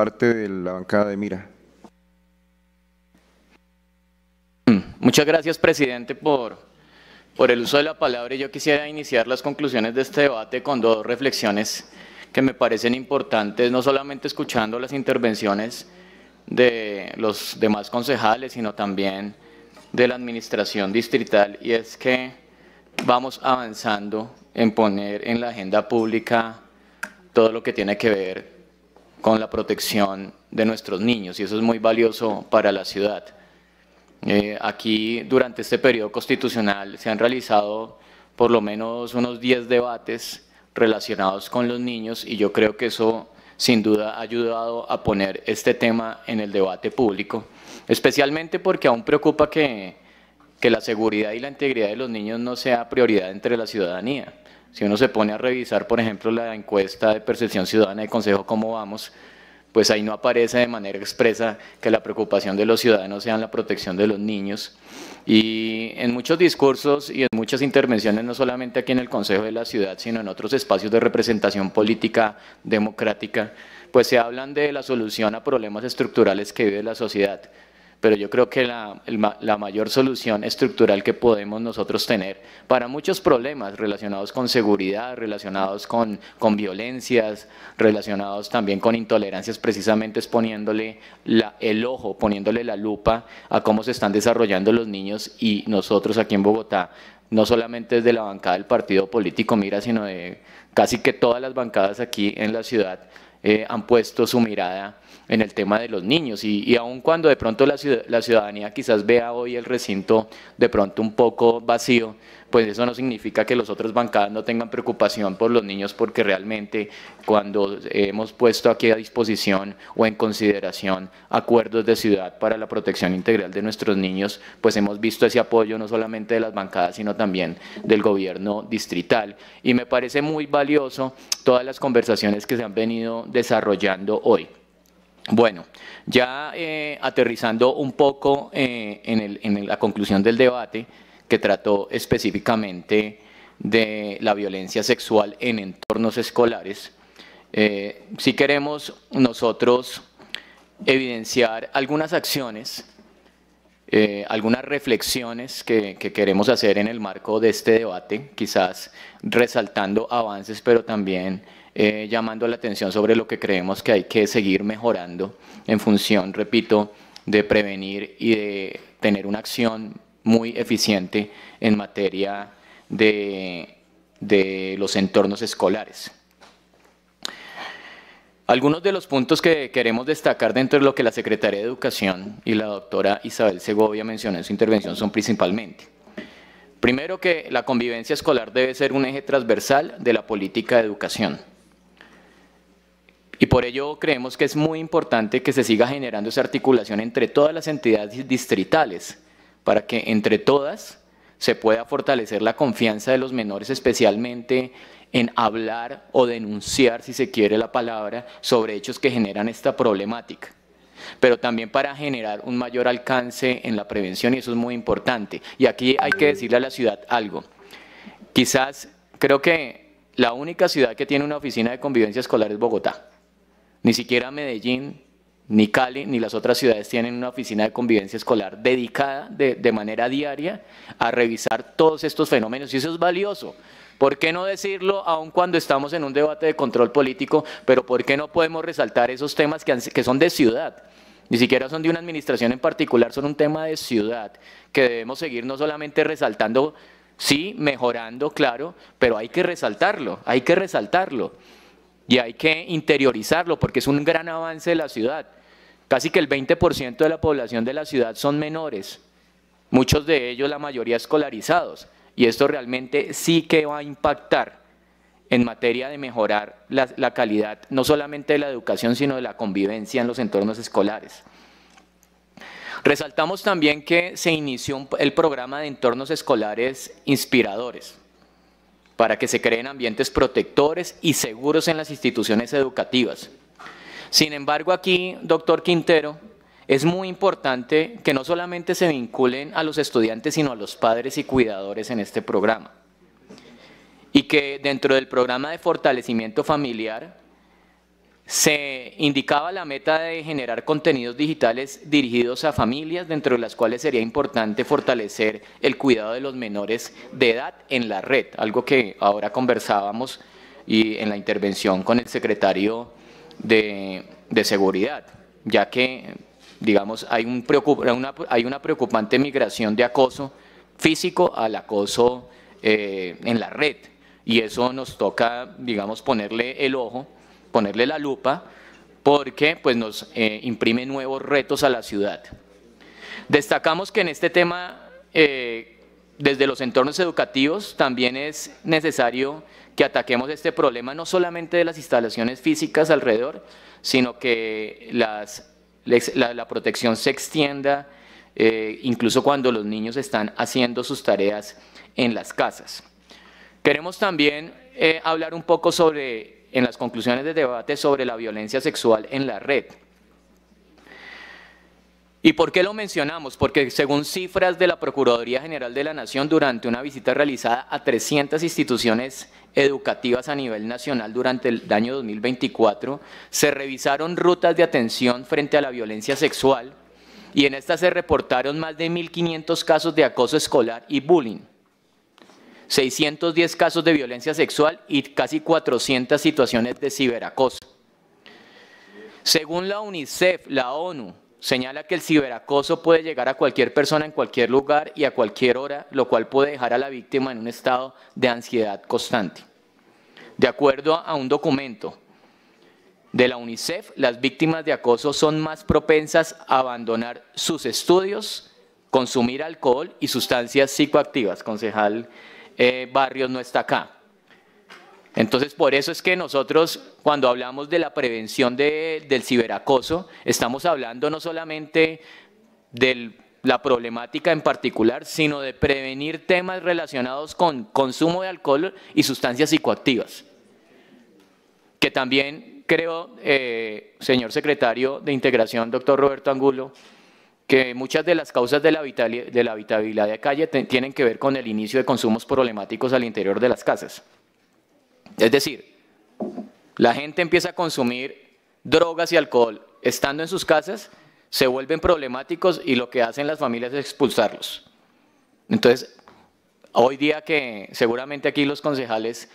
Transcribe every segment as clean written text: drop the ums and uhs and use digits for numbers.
parte de la bancada de Mira. Muchas gracias, presidente, por el uso de la palabra. Yo quisiera iniciar las conclusiones de este debate con dos reflexiones que me parecen importantes, no solamente escuchando las intervenciones de los demás concejales, sino también de la administración distrital, y es que vamos avanzando en poner en la agenda pública todo lo que tiene que ver con la protección de nuestros niños, y eso es muy valioso para la ciudad. Aquí, durante este periodo constitucional, se han realizado por lo menos unos 10 debates relacionados con los niños, y yo creo que eso sin duda ha ayudado a poner este tema en el debate público, especialmente porque aún preocupa que la seguridad y la integridad de los niños no sea prioridad entre la ciudadanía. Si uno se pone a revisar, por ejemplo, la encuesta de percepción ciudadana del Consejo Cómo Vamos, pues ahí no aparece de manera expresa que la preocupación de los ciudadanos sea la protección de los niños. Y en muchos discursos y en muchas intervenciones, no solamente aquí en el Consejo de la Ciudad, sino en otros espacios de representación política democrática, pues se hablan de la solución a problemas estructurales que vive la sociedad. Pero yo creo que la mayor solución estructural que podemos nosotros tener para muchos problemas relacionados con seguridad, relacionados con violencias, relacionados también con intolerancias, precisamente es poniéndole el ojo, poniéndole la lupa a cómo se están desarrollando los niños, y nosotros aquí en Bogotá, no solamente desde la bancada del partido político Mira, sino de casi que todas las bancadas aquí en la ciudad, han puesto su mirada en el tema de los niños, y aun cuando de pronto la ciudadanía quizás vea hoy el recinto de pronto un poco vacío, pues eso no significa que las otras bancadas no tengan preocupación por los niños, porque realmente cuando hemos puesto aquí a disposición o en consideración acuerdos de ciudad para la protección integral de nuestros niños, pues hemos visto ese apoyo no solamente de las bancadas, sino también del gobierno distrital. Y me parece muy valioso todas las conversaciones que se han venido desarrollando hoy. Bueno, ya aterrizando un poco en la conclusión del debate, que trató específicamente de la violencia sexual en entornos escolares, sí queremos nosotros evidenciar algunas acciones, algunas reflexiones que queremos hacer en el marco de este debate, quizás resaltando avances, pero también llamando la atención sobre lo que creemos que hay que seguir mejorando en función, repito, de prevenir y de tener una acción muy eficiente en materia de los entornos escolares. Algunos de los puntos que queremos destacar dentro de lo que la Secretaría de Educación y la doctora Isabel Segovia mencionó en su intervención son principalmente: primero, que la convivencia escolar debe ser un eje transversal de la política de educación. Y por ello creemos que es muy importante que se siga generando esa articulación entre todas las entidades distritales, para que entre todas se pueda fortalecer la confianza de los menores, especialmente en hablar o denunciar, si se quiere la palabra, sobre hechos que generan esta problemática, pero también para generar un mayor alcance en la prevención, y eso es muy importante. Y aquí hay que decirle a la ciudad algo. Quizás creo que la única ciudad que tiene una oficina de convivencia escolar es Bogotá. Ni siquiera Medellín, ni Cali, ni las otras ciudades tienen una oficina de convivencia escolar dedicada de manera diaria a revisar todos estos fenómenos, y eso es valioso. ¿Por qué no decirlo aun cuando estamos en un debate de control político? Pero ¿por qué no podemos resaltar esos temas que son de ciudad? Ni siquiera son de una administración en particular, son un tema de ciudad, que debemos seguir no solamente resaltando, sí, mejorando, claro, pero hay que resaltarlo, y hay que interiorizarlo, porque es un gran avance de la ciudad. Casi que el 20% de la población de la ciudad son menores, muchos de ellos, la mayoría escolarizados, y esto realmente sí que va a impactar en materia de mejorar la calidad, no solamente de la educación, sino de la convivencia en los entornos escolares. Resaltamos también que se inició el programa de entornos escolares inspiradores, para que se creen ambientes protectores y seguros en las instituciones educativas. Sin embargo, aquí, doctor Quintero, es muy importante que no solamente se vinculen a los estudiantes, sino a los padres y cuidadores en este programa. Y que dentro del programa de fortalecimiento familiar Se indicaba la meta de generar contenidos digitales dirigidos a familias, dentro de las cuales sería importante fortalecer el cuidado de los menores de edad en la red, algo que ahora conversábamos y en la intervención con el secretario de Seguridad, ya que, digamos, hay una preocupante migración de acoso físico al acoso en la red, y eso nos toca, digamos, ponerle el ojo, ponerle la lupa, porque pues, nos imprime nuevos retos a la ciudad. Destacamos que en este tema, desde los entornos educativos, también es necesario que ataquemos este problema no solamente de las instalaciones físicas alrededor, sino que la protección se extienda incluso cuando los niños están haciendo sus tareas en las casas. Queremos también hablar un poco en las conclusiones del debate sobre la violencia sexual en la red. ¿Y por qué lo mencionamos? Porque según cifras de la Procuraduría General de la Nación, durante una visita realizada a 300 instituciones educativas a nivel nacional durante el año 2024, se revisaron rutas de atención frente a la violencia sexual, y en estas se reportaron más de 1.500 casos de acoso escolar y bullying, 610 casos de violencia sexual y casi 400 situaciones de ciberacoso. Según la UNICEF, la ONU señala que el ciberacoso puede llegar a cualquier persona en cualquier lugar y a cualquier hora, lo cual puede dejar a la víctima en un estado de ansiedad constante. De acuerdo a un documento de la UNICEF, las víctimas de acoso son más propensas a abandonar sus estudios, consumir alcohol y sustancias psicoactivas. Concejal Barrios no está acá. Entonces, por eso es que nosotros, cuando hablamos de la prevención del ciberacoso, estamos hablando no solamente de la problemática en particular, sino de prevenir temas relacionados con consumo de alcohol y sustancias psicoactivas. Que también creo, señor secretario de Integración, doctor Roberto Angulo, que muchas de las causas de la habitabilidad de calle tienen que ver con el inicio de consumos problemáticos al interior de las casas. Es decir, la gente empieza a consumir drogas y alcohol estando en sus casas, se vuelven problemáticos y lo que hacen las familias es expulsarlos. Entonces, hoy día que seguramente aquí los concejales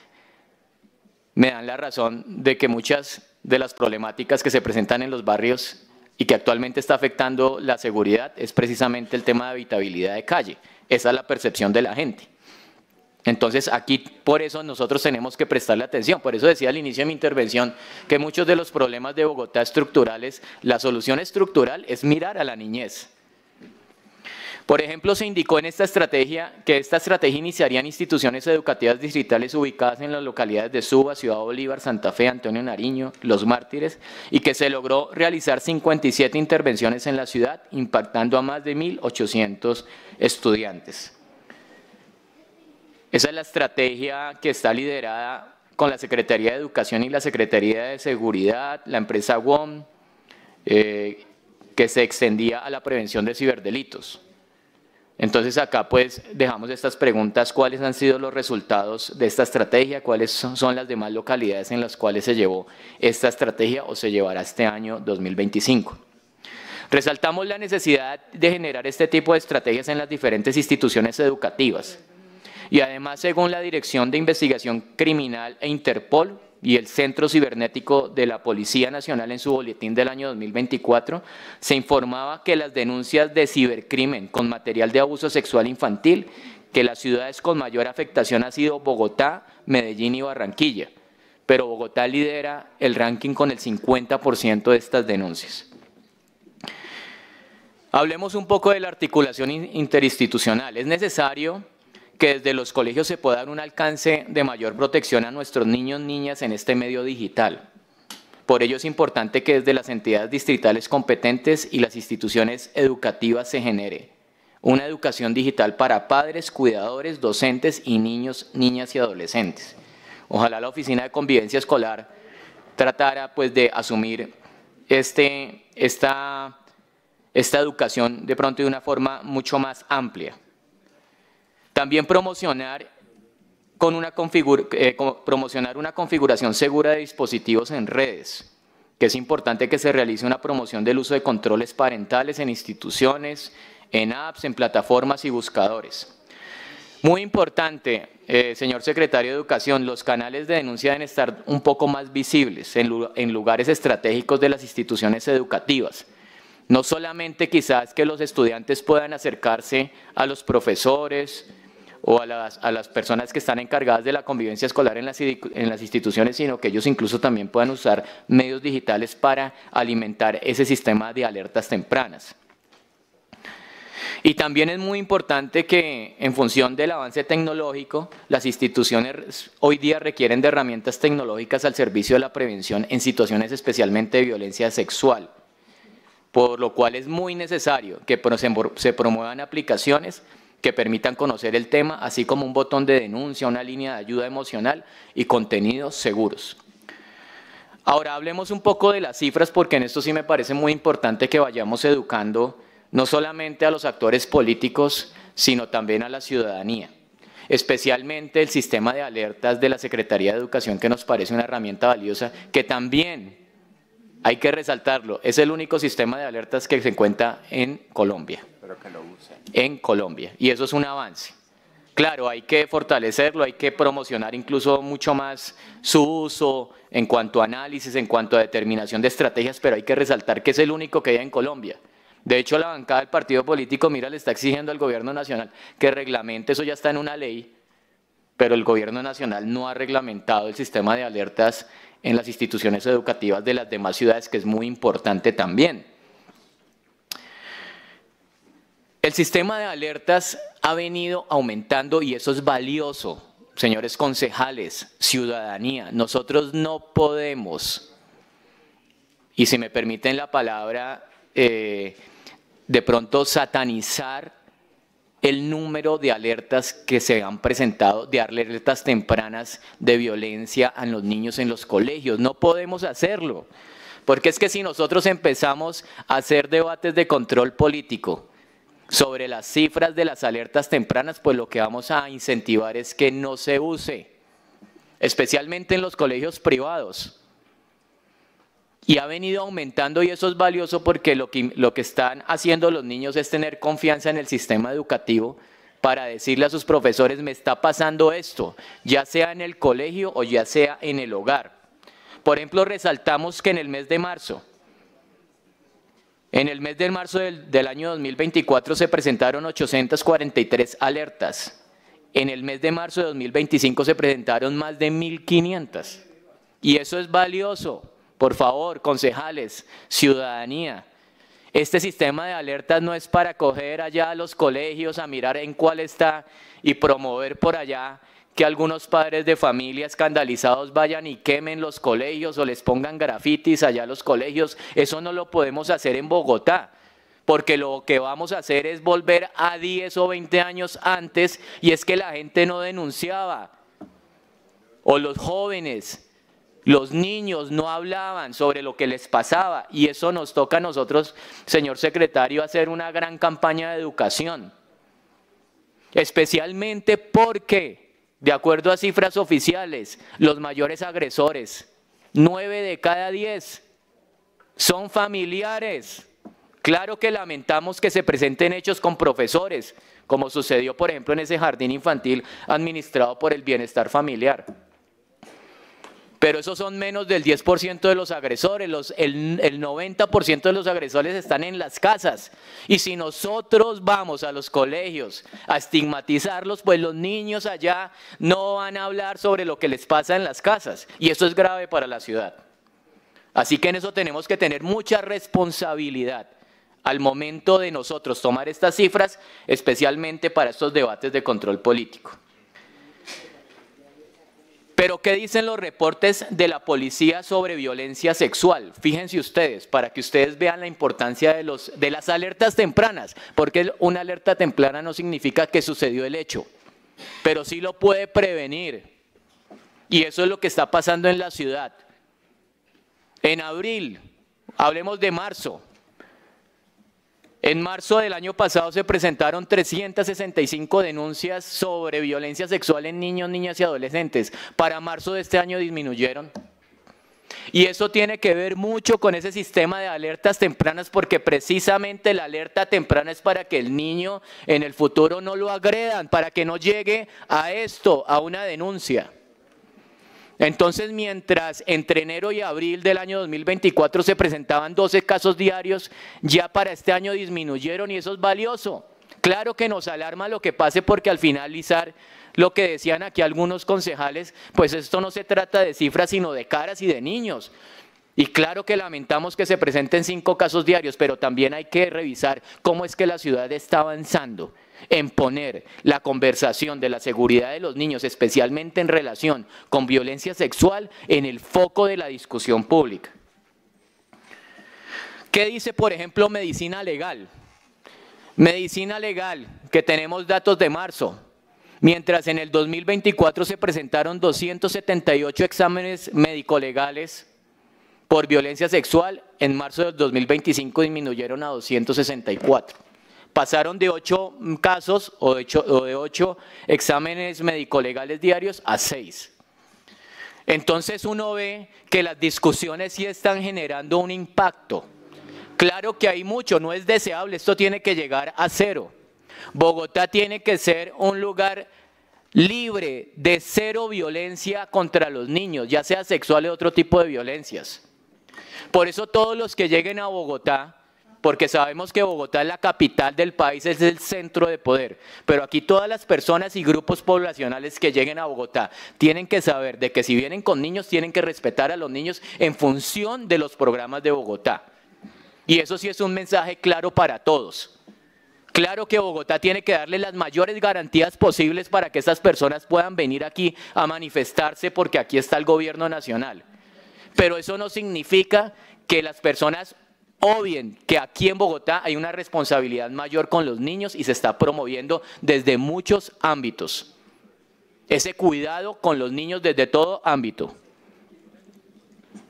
me dan la razón de que muchas de las problemáticas que se presentan en los barrios y que actualmente está afectando la seguridad es precisamente el tema de habitabilidad de calle. Esa es la percepción de la gente. Entonces, aquí por eso nosotros tenemos que prestarle atención. Por eso decía al inicio de mi intervención que muchos de los problemas de Bogotá estructurales, la solución estructural es mirar a la niñez. Por ejemplo, se indicó en esta estrategia que esta estrategia iniciaría en instituciones educativas distritales ubicadas en las localidades de Suba, Ciudad Bolívar, Santa Fe, Antonio Nariño, Los Mártires, y que se logró realizar 57 intervenciones en la ciudad, impactando a más de 1.800 estudiantes. Esa es la estrategia que está liderada con la Secretaría de Educación y la Secretaría de Seguridad, la empresa WOM, que se extendía a la prevención de ciberdelitos. Entonces acá pues dejamos estas preguntas: ¿cuáles han sido los resultados de esta estrategia? ¿Cuáles son las demás localidades en las cuales se llevó esta estrategia o se llevará este año 2025? Resaltamos la necesidad de generar este tipo de estrategias en las diferentes instituciones educativas. Y además, según la Dirección de Investigación Criminal e Interpol y el Centro Cibernético de la Policía Nacional en su boletín del año 2024, se informaba que las denuncias de cibercrimen con material de abuso sexual infantil, que las ciudades con mayor afectación han sido Bogotá, Medellín y Barranquilla, pero Bogotá lidera el ranking con el 50% de estas denuncias. Hablemos un poco de la articulación interinstitucional. Es necesario que desde los colegios se pueda dar un alcance de mayor protección a nuestros niños y niñas en este medio digital. Por ello es importante que desde las entidades distritales competentes y las instituciones educativas se genere una educación digital para padres, cuidadores, docentes y niños, niñas y adolescentes. Ojalá la Oficina de Convivencia Escolar tratara pues de asumir esta educación de pronto de una forma mucho más amplia. También promocionar una configuración segura de dispositivos en redes, que es importante que se realice una promoción del uso de controles parentales en instituciones, en apps, en plataformas y buscadores. Muy importante, señor secretario de Educación, los canales de denuncia deben estar un poco más visibles en lugares estratégicos de las instituciones educativas. No solamente quizás que los estudiantes puedan acercarse a los profesores o a las personas que están encargadas de la convivencia escolar en las instituciones, sino que ellos incluso también puedan usar medios digitales para alimentar ese sistema de alertas tempranas. Y también es muy importante que, en función del avance tecnológico, las instituciones hoy día requieren de herramientas tecnológicas al servicio de la prevención en situaciones especialmente de violencia sexual, por lo cual es muy necesario que se promuevan aplicaciones que permitan conocer el tema, así como un botón de denuncia, una línea de ayuda emocional y contenidos seguros. Ahora hablemos un poco de las cifras, porque en esto sí me parece muy importante que vayamos educando no solamente a los actores políticos, sino también a la ciudadanía. Especialmente el sistema de alertas de la Secretaría de Educación, que nos parece una herramienta valiosa, que también hay que resaltarlo, es el único sistema de alertas que se encuentra en Colombia. Pero que lo usen. En Colombia, y eso es un avance. Claro, hay que fortalecerlo, hay que promocionar incluso mucho más su uso en cuanto a análisis, en cuanto a determinación de estrategias, pero hay que resaltar que es el único que hay en Colombia. De hecho, la bancada del partido político, mira, le está exigiendo al gobierno nacional que reglamente, eso ya está en una ley, pero el gobierno nacional no ha reglamentado el sistema de alertas en las instituciones educativas de las demás ciudades, que es muy importante también. El sistema de alertas ha venido aumentando y eso es valioso, señores concejales, ciudadanía. Nosotros no podemos, y si me permiten la palabra, de pronto satanizar el número de alertas que se han presentado, de alertas tempranas de violencia a los niños en los colegios. No podemos hacerlo, porque es que si nosotros empezamos a hacer debates de control político sobre las cifras de las alertas tempranas, pues lo que vamos a incentivar es que no se use, especialmente en los colegios privados. Y ha venido aumentando, y eso es valioso porque lo que están haciendo los niños es tener confianza en el sistema educativo para decirle a sus profesores, me está pasando esto, ya sea en el colegio o ya sea en el hogar. Por ejemplo, resaltamos que en el mes de marzo, del año 2024 se presentaron 843 alertas. En el mes de marzo de 2025 se presentaron más de 1.500. Y eso es valioso. Por favor, concejales, ciudadanía, este sistema de alertas no es para coger allá a los colegios a mirar en cuál está y promover por allá que algunos padres de familia escandalizados vayan y quemen los colegios o les pongan grafitis allá a los colegios. Eso no lo podemos hacer en Bogotá, porque lo que vamos a hacer es volver a 10 o 20 años antes, y es que la gente no denunciaba, o los jóvenes, los niños no hablaban sobre lo que les pasaba, y eso nos toca a nosotros, señor secretario, hacer una gran campaña de educación. Especialmente porque, de acuerdo a cifras oficiales, los mayores agresores, 9 de cada 10, son familiares. Claro que lamentamos que se presenten hechos con profesores, como sucedió, por ejemplo, en ese jardín infantil administrado por el Bienestar Familiar. Pero esos son menos del 10% de los agresores, el 90% de los agresores están en las casas. Y si nosotros vamos a los colegios a estigmatizarlos, pues los niños allá no van a hablar sobre lo que les pasa en las casas. Y eso es grave para la ciudad. Así que en eso tenemos que tener mucha responsabilidad al momento de nosotros tomar estas cifras, especialmente para estos debates de control político. Pero ¿qué dicen los reportes de la policía sobre violencia sexual? Fíjense ustedes, para que ustedes vean la importancia de las alertas tempranas, porque una alerta temprana no significa que sucedió el hecho, pero sí lo puede prevenir. Y eso es lo que está pasando en la ciudad. En abril, hablemos de marzo. En marzo del año pasado se presentaron 365 denuncias sobre violencia sexual en niños, niñas y adolescentes. Para marzo de este año disminuyeron. Y eso tiene que ver mucho con ese sistema de alertas tempranas, porque precisamente la alerta temprana es para que el niño en el futuro no lo agredan, para que no llegue a esto, a una denuncia. Entonces, mientras entre enero y abril del año 2024 se presentaban 12 casos diarios, ya para este año disminuyeron y eso es valioso. Claro que nos alarma lo que pase porque al finalizar, lo que decían aquí algunos concejales, pues esto no se trata de cifras sino de caras y de niños. Y claro que lamentamos que se presenten 5 casos diarios, pero también hay que revisar cómo es que la ciudad está avanzando en poner la conversación de la seguridad de los niños, especialmente en relación con violencia sexual, en el foco de la discusión pública. ¿Qué dice, por ejemplo, medicina legal? Medicina legal, que tenemos datos de marzo. Mientras en el 2024 se presentaron 278 exámenes médico-legales por violencia sexual, en marzo del 2025 disminuyeron a 264. Pasaron de 8 casos o de 8 exámenes médico-legales diarios a 6. Entonces uno ve que las discusiones sí están generando un impacto. Claro que hay mucho, no es deseable, esto tiene que llegar a 0. Bogotá tiene que ser un lugar libre de 0 violencia contra los niños, ya sea sexual o otro tipo de violencias. Por eso todos los que lleguen a Bogotá, porque sabemos que Bogotá es la capital del país, es el centro de poder, pero aquí todas las personas y grupos poblacionales que lleguen a Bogotá tienen que saber de que si vienen con niños tienen que respetar a los niños en función de los programas de Bogotá. Y eso sí es un mensaje claro para todos. Claro que Bogotá tiene que darle las mayores garantías posibles para que estas personas puedan venir aquí a manifestarse porque aquí está el gobierno nacional. Pero eso no significa que las personas obvien que aquí en Bogotá hay una responsabilidad mayor con los niños y se está promoviendo desde muchos ámbitos. Ese cuidado con los niños desde todo ámbito.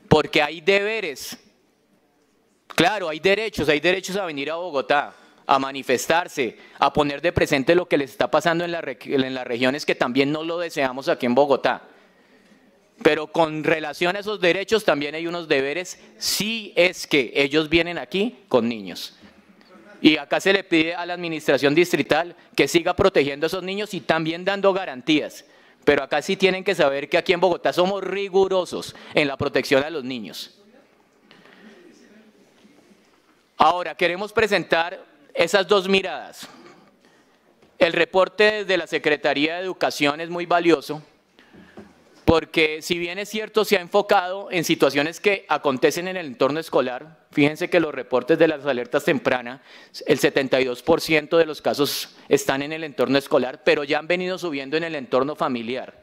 Porque hay deberes. Claro, hay derechos a venir a Bogotá, a manifestarse, a poner de presente lo que les está pasando en las regiones que también no lo deseamos aquí en Bogotá. Pero con relación a esos derechos también hay unos deberes si es que ellos vienen aquí con niños. Y acá se le pide a la administración distrital que siga protegiendo a esos niños y también dando garantías. Pero acá sí tienen que saber que aquí en Bogotá somos rigurosos en la protección a los niños. Ahora, queremos presentar esas dos miradas. El reporte de la Secretaría de Educación es muy valioso porque si bien es cierto se ha enfocado en situaciones que acontecen en el entorno escolar, fíjense que los reportes de las alertas tempranas, el 72% de los casos están en el entorno escolar, pero ya han venido subiendo en el entorno familiar.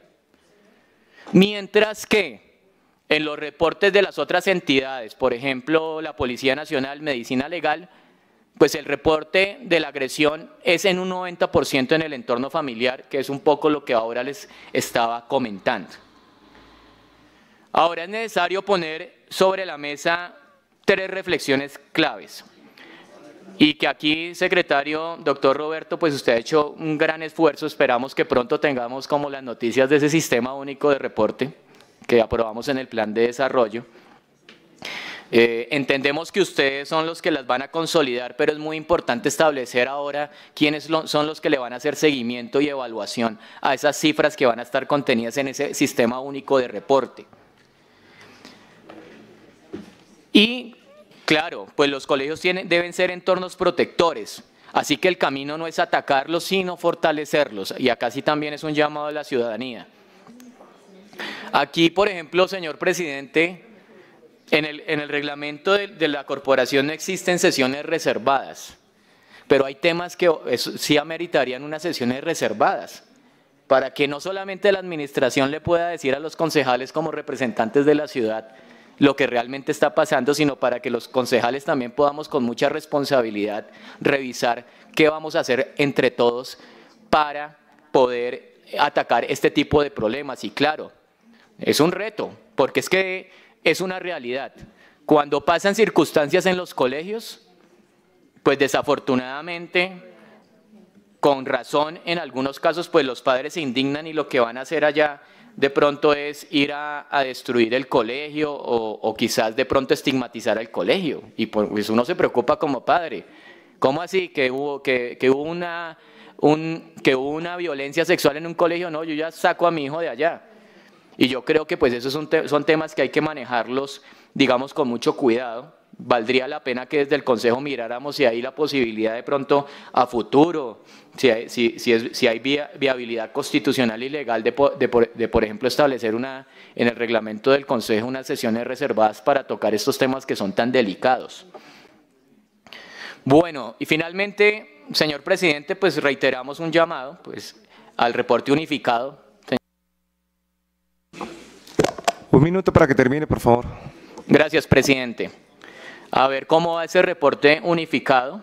Mientras que en los reportes de las otras entidades, por ejemplo, la Policía Nacional, Medicina Legal, pues el reporte de la agresión es en un 90% en el entorno familiar, que es un poco lo que ahora les estaba comentando. Ahora es necesario poner sobre la mesa 3 reflexiones claves. Y que aquí, secretario, doctor Roberto, pues usted ha hecho un gran esfuerzo, esperamos que pronto tengamos como las noticias de ese sistema único de reporte que aprobamos en el plan de desarrollo. Entendemos que ustedes son los que las van a consolidar, pero es muy importante establecer ahora quiénes son los que le van a hacer seguimiento y evaluación a esas cifras que van a estar contenidas en ese sistema único de reporte. Y claro, pues los colegios deben ser entornos protectores, así que el camino no es atacarlos, sino fortalecerlos, y acá sí también es un llamado a la ciudadanía. Aquí, por ejemplo, señor presidente, en el reglamento de la corporación no existen sesiones reservadas, pero hay temas que sí ameritarían unas sesiones reservadas, para que no solamente la administración le pueda decir a los concejales como representantes de la ciudad lo que realmente está pasando, sino para que los concejales también podamos con mucha responsabilidad revisar qué vamos a hacer entre todos para poder atacar este tipo de problemas. Y claro, es un reto, porque es que es una realidad. Cuando pasan circunstancias en los colegios, pues desafortunadamente, con razón en algunos casos, pues los padres se indignan y lo que van a hacer allá de pronto es ir a destruir el colegio o quizás de pronto estigmatizar al colegio. Y pues uno se preocupa como padre. ¿Cómo así? Que hubo una violencia sexual en un colegio. No, yo ya saco a mi hijo de allá. Y yo creo que pues esos son temas que hay que manejarlos, digamos, con mucho cuidado. Valdría la pena que desde el Consejo miráramos si hay la posibilidad de pronto a futuro, si hay viabilidad constitucional y legal de, por ejemplo, establecer en el reglamento del Consejo unas sesiones reservadas para tocar estos temas que son tan delicados. Bueno, y finalmente, señor presidente, pues reiteramos un llamado pues, al reporte unificado. Un minuto para que termine, por favor. Gracias, presidente. A ver cómo va ese reporte unificado.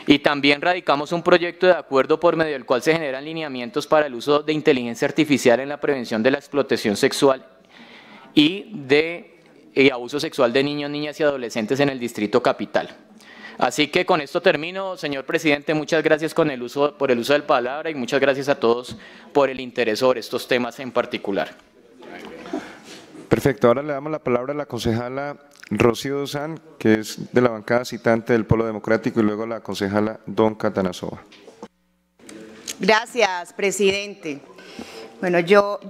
Y también radicamos un proyecto de acuerdo por medio del cual se generan lineamientos para el uso de inteligencia artificial en la prevención de la explotación sexual y de abuso sexual de niños, niñas y adolescentes en el Distrito Capital. Así que con esto termino, señor presidente. Muchas gracias por el uso de la palabra y muchas gracias a todos por el interés sobre estos temas en particular. Perfecto. Ahora le damos la palabra a la concejala Rocío Duzán, que es de la bancada citante del Polo Democrático, y luego la concejala Don Catanazova. Gracias, presidente. Bueno, yo